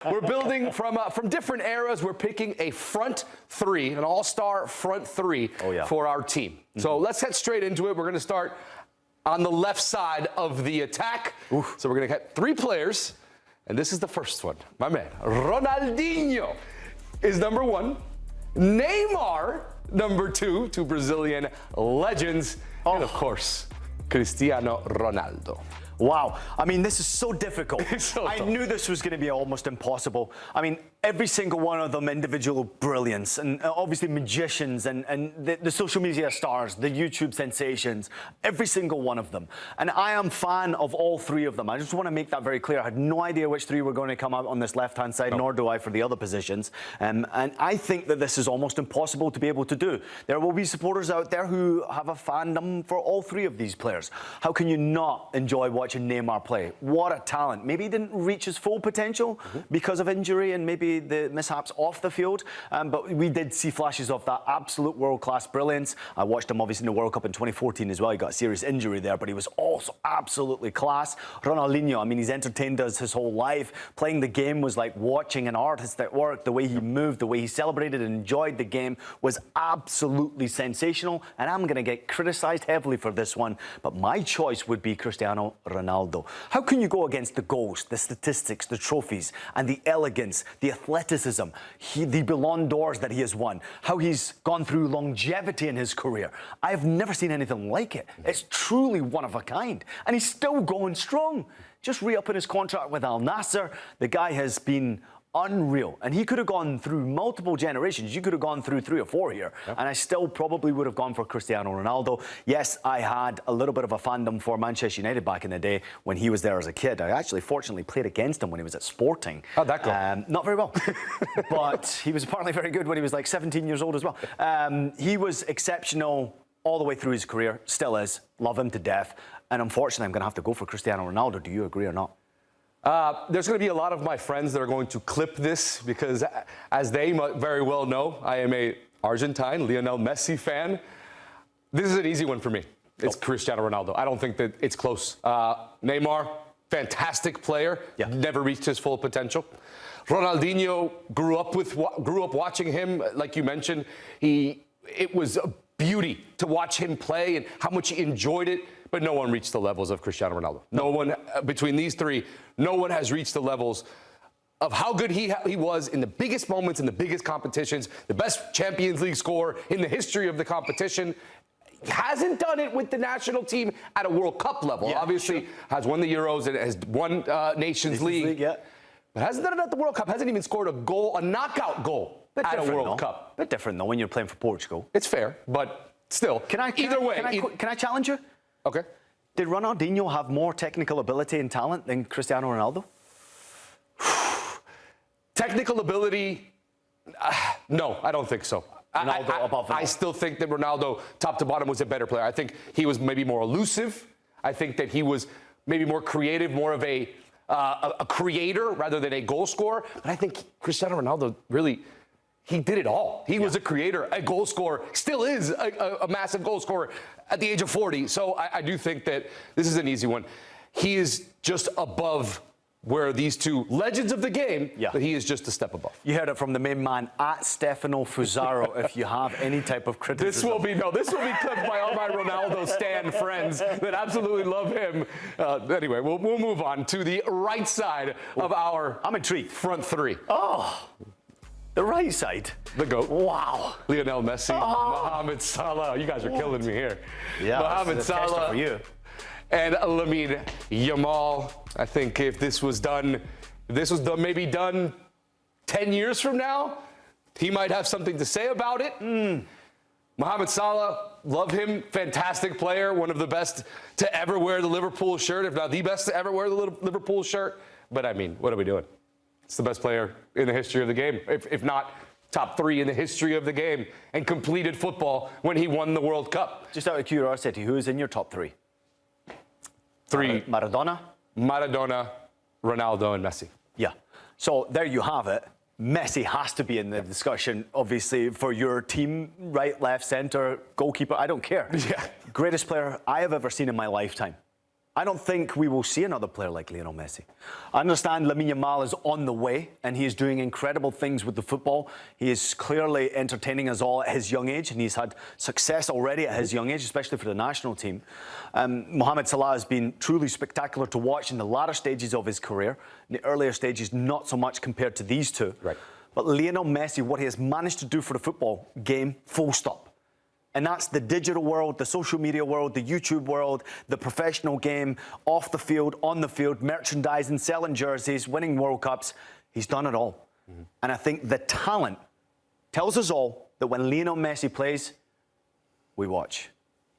We're building from different eras. We're picking a front three, an all-star front three for our team. So let's head straight into it. We're going to start on the left side of the attack. So we're going to get three players, and this is the first one. My man, Ronaldinho is number one. Neymar, number two, two Brazilian legends. And of course, Cristiano Ronaldo. Wow. I mean, this is so difficult. I knew this was going to be almost impossible. I mean, every single one of them individual brilliance, and obviously magicians and the social media stars, the YouTube sensations, every single one of them. And I am a fan of all three of them. I just want to make that very clear. I had no idea which three were going to come out on this left-hand side, nor do I for the other positions. And I think that this is almost impossible to be able to do. There will be supporters out there who have a fandom for all three of these players. How can you not enjoy watching Neymar play? What a talent. Maybe he didn't reach his full potential because of injury and maybe the mishaps off the field, but we did see flashes of that absolute world-class brilliance. I watched him obviously in the World Cup in 2014 as well. He got a serious injury there, but he was also absolutely class. Ronaldinho, I mean, he's entertained us his whole life. Playing the game was like watching an artist at work. The way he moved, the way he celebrated and enjoyed the game was absolutely sensational, and I'm going to get criticised heavily for this one, but my choice would be Cristiano Ronaldo. How can you go against the goals, the statistics, the trophies, and the elegance, the athleticism, the Ballon d'Ors that he has won, how he's gone through longevity in his career? I have never seen anything like it. It's truly one of a kind, and he's still going strong. Just re-upping his contract with Al Nassr, the guy has been unreal, and he could have gone through multiple generations. You could have gone through 3 or 4 here, and I still probably would have gone for Cristiano Ronaldo. Yes, I had a little bit of a fandom for Manchester United back in the day when he was there as a kid. I actually, fortunately, played against him when he was at Sporting. How'd that go? Not very well, but he was apparently very good when he was like 17 years old as well. He was exceptional all the way through his career, still is. Love him to death, and unfortunately, I'm going to have to go for Cristiano Ronaldo. Do you agree or not? There's going to be a lot of my friends that are going to clip this because, as they very well know, I am a Argentine Lionel Messi fan. This is an easy one for me. It's Cristiano Ronaldo. I don't think that it's close. Neymar, fantastic player, never reached his full potential. Ronaldinho, grew up watching him, like you mentioned. It was a beauty to watch him play and how much he enjoyed it. But no one reached the levels of Cristiano Ronaldo. No one, between these three, no one has reached the levels of how good he was in the biggest moments, in the biggest competitions, the best Champions League scorer in the history of the competition. Hasn't done it with the national team at a World Cup level. Obviously, has won the Euros and has won Nations League. But hasn't done it at the World Cup. Hasn't even scored a goal, a knockout goal at a World Cup. Bit different, though, when you're playing for Portugal. It's fair, but still. Can I challenge you? Okay. Did Ronaldinho have more technical ability and talent than Cristiano Ronaldo? Technical ability, no, I don't think so. Ronaldo above him. I still think that Ronaldo, top to bottom, was a better player. I think he was maybe more elusive. I think that he was maybe more creative, more of a creator rather than a goal scorer. But I think Cristiano Ronaldo really, he did it all. He was a creator, a goal scorer, still is a massive goal scorer at the age of 40. So I do think that this is an easy one. He is just above where these two legends of the game, but he is just a step above. You heard it from the main man, at Stefano Fusaro, if you have any type of criticism. This will be clipped by all my Ronaldo stan friends that absolutely love him. Anyway, we'll move on to the right side of our I'm intrigued. Front three. Oh. The right side. The GOAT. Wow. Lionel Messi, Mohamed Salah. You guys are killing me here. Yeah, Mohamed Salah for you. And Lamine Yamal. I think if this was done maybe done 10 years from now, he might have something to say about it. Mohamed Salah, love him, fantastic player, one of the best to ever wear the Liverpool shirt, if not the best to ever wear the Liverpool shirt. But I mean, what are we doing? It's the best player in the history of the game, if not top 3 in the history of the game, and completed football when he won the World Cup. Just out of curiosity, who is in your top 3? 3. Maradona, Ronaldo, and Messi. Yeah. So there you have it. Messi has to be in the discussion, obviously, for your team, right, left, centre, goalkeeper, I don't care. Yeah. Greatest player I have ever seen in my lifetime. I don't think we will see another player like Lionel Messi. I understand Lamine Yamal is on the way and he is doing incredible things with the football. He is clearly entertaining us all at his young age, and he's had success already at his young age, especially for the national team. Mohamed Salah has been truly spectacular to watch in the latter stages of his career. In the earlier stages, not so much compared to these two. Right. But Lionel Messi, what he has managed to do for the football game, full stop. And that's the digital world, the social media world, the YouTube world, the professional game, off the field, on the field, merchandising, selling jerseys, winning World Cups. He's done it all. And I think the talent tells us all that when Lionel Messi plays, we watch.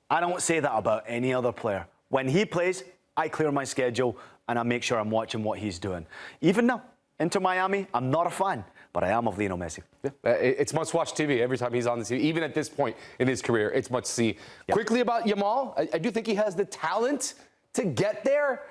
I don't say that about any other player. When he plays, I clear my schedule and I make sure I'm watching what he's doing. Even now, Inter Miami, I'm not a fan, but I am of Lionel Messi. Yeah. It's must-watch TV every time he's on the TV. Even at this point in his career, it's must-see. Yep. Quickly about Yamal, I do think he has the talent to get there,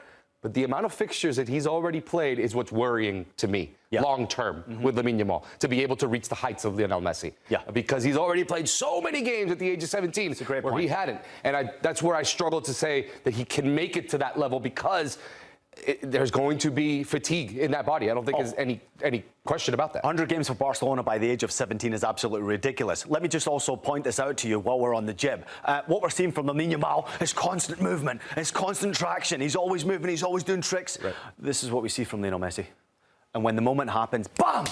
but the amount of fixtures that he's already played is what's worrying to me long-term with Lamine Yamal, to be able to reach the heights of Lionel Messi. Because he's already played so many games at the age of 17 where he hadn't. And that's where I struggle to say that he can make it to that level, because there's going to be fatigue in that body. I don't think there's any question about that. 100 games for Barcelona by the age of 17 is absolutely ridiculous. Let me just also point this out to you while we're on the jib. What we're seeing from Lamine Yamal is constant movement, it's constant traction. He's always moving, he's always doing tricks. Right. This is what we see from Lionel Messi. And when the moment happens, bam!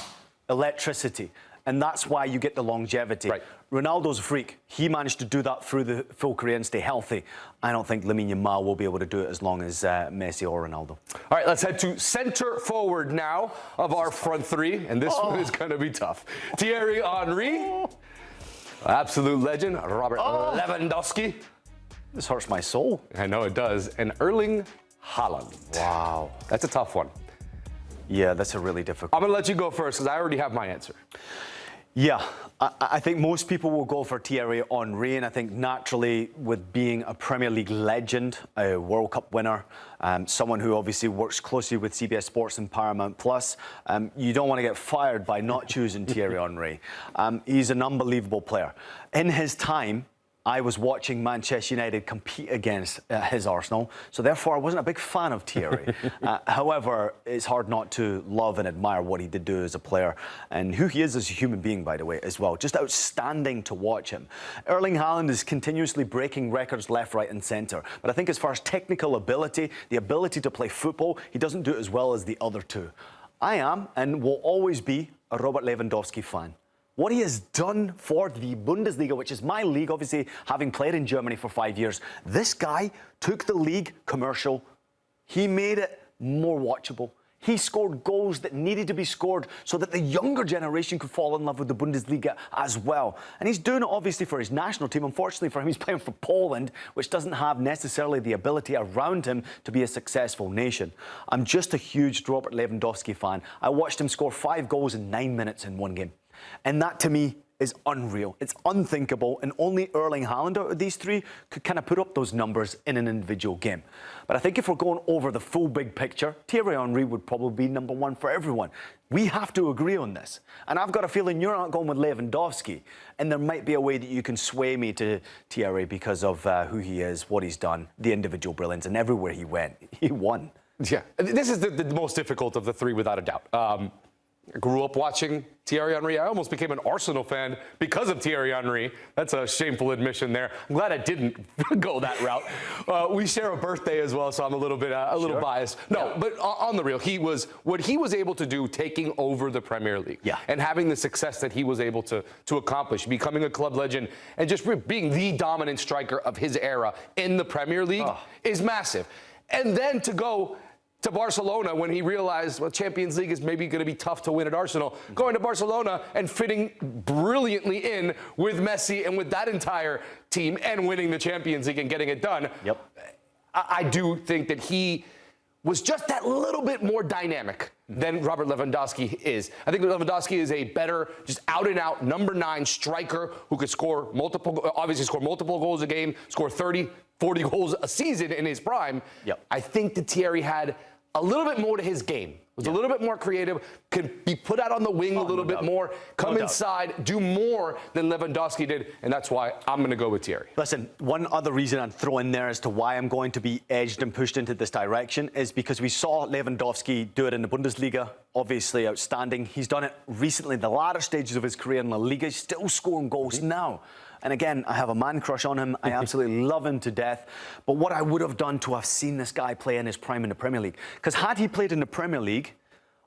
Electricity. And that's why you get the longevity. Right. Ronaldo's a freak. He managed to do that through the full career and stay healthy. I don't think Lamine Yamal will be able to do it as long as Messi or Ronaldo. All right, let's head to center forward now of our front three, and this one is going to be tough. Thierry Henry, absolute legend, Robert Lewandowski. This hurts my soul. I know it does. And Erling Haaland. Wow. That's a tough one. Yeah, that's a really difficult. I'm going to let you go first because I already have my answer. Yeah, I think most people will go for Thierry Henry, and I think naturally, with being a Premier League legend, a World Cup winner, someone who obviously works closely with CBS Sports and Paramount Plus, you don't want to get fired by not choosing Thierry Henry. He's an unbelievable player. In his time, I was watching Manchester United compete against his Arsenal, so therefore I wasn't a big fan of Thierry. However, it's hard not to love and admire what he did do as a player, and who he is as a human being, by the way, as well. Just outstanding to watch him. Erling Haaland is continuously breaking records left, right and centre, but I think as far as technical ability, the ability to play football, he doesn't do it as well as the other two. I am, and will always be, a Robert Lewandowski fan. What he has done for the Bundesliga, which is my league, obviously having played in Germany for 5 years, this guy took the league commercial. He made it more watchable. He scored goals that needed to be scored so that the younger generation could fall in love with the Bundesliga as well. And he's doing it obviously for his national team. Unfortunately for him, he's playing for Poland, which doesn't have necessarily the ability around him to be a successful nation. I'm just a huge Robert Lewandowski fan. I watched him score 5 goals in 9 minutes in one game. And that, to me, is unreal. It's unthinkable, and only Erling Haaland out of these three could kind of put up those numbers in an individual game. But I think if we're going over the full big picture, Thierry Henry would probably be number one for everyone. We have to agree on this. And I've got a feeling you're not going with Lewandowski, and there might be a way that you can sway me to Thierry because of who he is, what he's done, the individual brilliance, and everywhere he went, he won. Yeah, this is the most difficult of the three, without a doubt. I grew up watching Thierry Henry. I almost became an Arsenal fan because of Thierry Henry. That's a shameful admission there. I'm glad I didn't go that route. We share a birthday as well, so I'm a little bit little biased. No, but on the real, what he was able to do taking over the Premier League and having the success that he was able to accomplish, becoming a club legend and just being the dominant striker of his era in the Premier League is massive. And then to go to Barcelona when he realized, well, Champions League is maybe going to be tough to win at Arsenal. Going to Barcelona and fitting brilliantly in with Messi and with that entire team and winning the Champions League and getting it done. Yep. I do think that he was just that little bit more dynamic than Robert Lewandowski is. I think Lewandowski is a better, just out-and-out number 9 striker who could score multiple goals a game, score 30, 40 goals a season in his prime. Yep. I think that Thierry had a little bit more to his game, was a little bit more creative, can be put out on the wing a little bit more, come inside, do more than Lewandowski did, and that's why I'm going to go with Thierry. Listen, one other reason I'd throw in there as to why I'm going to be edged and pushed into this direction is because we saw Lewandowski do it in the Bundesliga, obviously outstanding. He's done it recently in the latter stages of his career in La Liga. He's still scoring goals now. And again, I have a man crush on him. I absolutely love him to death. But what I would have done to have seen this guy play in his prime in the Premier League, because had he played in the Premier League,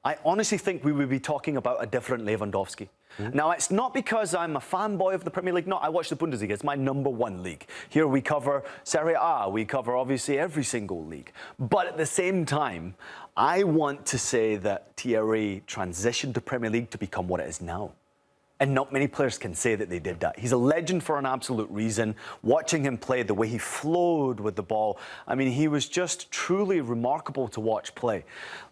I honestly think we would be talking about a different Lewandowski. Now, it's not because I'm a fanboy of the Premier League. No, I watch the Bundesliga. It's my #1 league. Here we cover Serie A. We cover, obviously, every single league. But at the same time, I want to say that Thierry transitioned to Premier League to become what it is now. And not many players can say that they did that. He's a legend for an absolute reason. Watching him play, the way he flowed with the ball, I mean, he was just truly remarkable to watch play.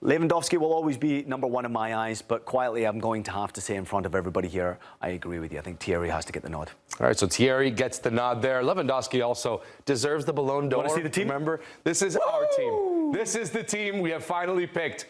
Lewandowski will always be #1 in my eyes, but quietly, I'm going to have to say in front of everybody here, I agree with you. I think Thierry has to get the nod. All right, so Thierry gets the nod there. Lewandowski also deserves the Ballon d'Or. Want to see the team? Remember, this is our team. This is the team we have finally picked.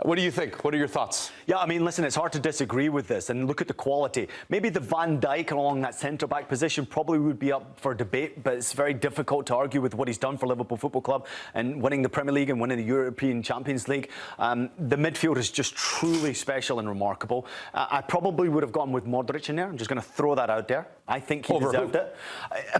What do you think? What are your thoughts? Yeah, I mean, listen, it's hard to disagree with this. And look at the quality. Maybe the Van Dijk along that centre-back position probably would be up for debate, but it's very difficult to argue with what he's done for Liverpool Football Club and winning the Premier League and winning the European Champions League. The midfield is just truly special and remarkable. I probably would have gone with Modric in there. I'm just going to throw that out there. I think he deserved it.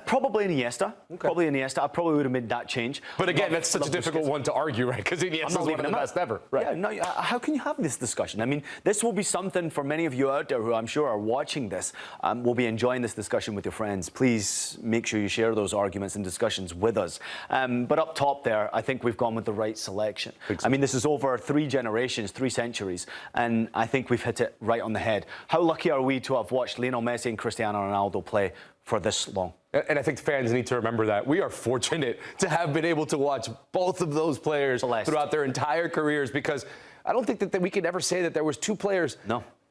Probably Iniesta. Probably Iniesta. I probably would have made that change. But again, that's such a difficult one to argue, right? Because Iniesta is one of the best ever. Right. Yeah, no, how can you have this discussion? I mean, this will be something for many of you out there who I'm sure are watching this, will be enjoying this discussion with your friends. Please make sure you share those arguments and discussions with us. But up top there, I think we've gone with the right selection. I mean, this is over 3 generations, 3 centuries, and I think we've hit it right on the head. How lucky are we to have watched Lionel Messi and Cristiano Ronaldo play for this long? And I think fans need to remember that. We are fortunate to have been able to watch both of those players throughout their entire careers, because I don't think that we could ever say that there was 2 players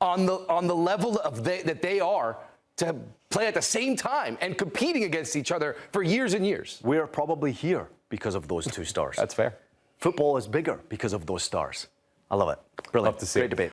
on the level of that they are to play at the same time and competing against each other for years and years. We're probably here because of those 2 stars. That's fair. Football is bigger because of those stars. I love it. Brilliant. Love to see Great debate.